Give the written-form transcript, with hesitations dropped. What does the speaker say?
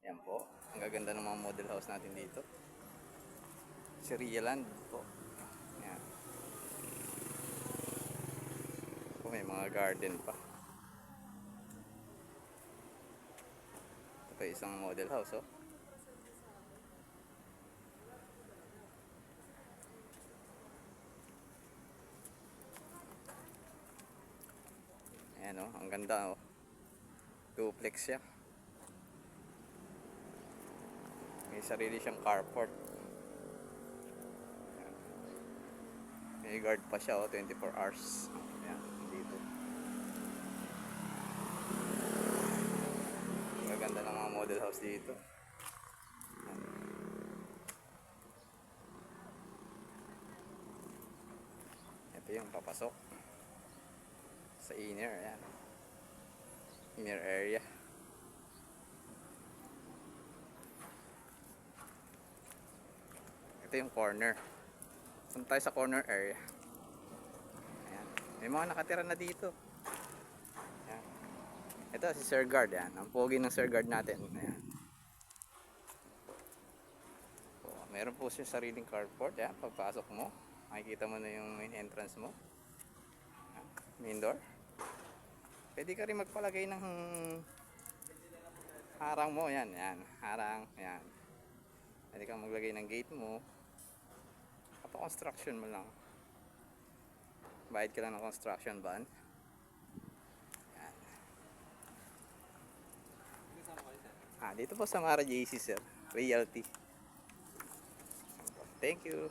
Yan po. Ang gaganda ng mga model house natin dito. Syrialand po. Yan. Po, may mga garden pa. Ito pa isang model house, oh. Ayan, oh. Ang ganda, oh. Duplex siya. May sarili siyang carport. May guard pa siya, oh, 24 hours. Ayan, dito. Maganda ng mga model house dito. Ayan. Ito yung papasok sa inner. Ayan. Inner area. Ito yung corner. Punta tayo sa corner area. Ayan. May mga nakatira na dito. Ayan. Ito si Sir Guard. Ayan. Ang pogi ng Sir Guard natin. Ayan. So, meron po siya sariling carport. Ayan. Pagpasok mo, makikita mo na yung main entrance mo. Ayan. Main door. Pwede ka rin magpalagay ng harang mo. Ayan. Ayan. Harang. Ayan. Pwede kang maglagay ng gate mo. Construction mo lang. Bayad ka lang ng construction ban. Dito po sa Mara JC, sir. Realty. Thank you.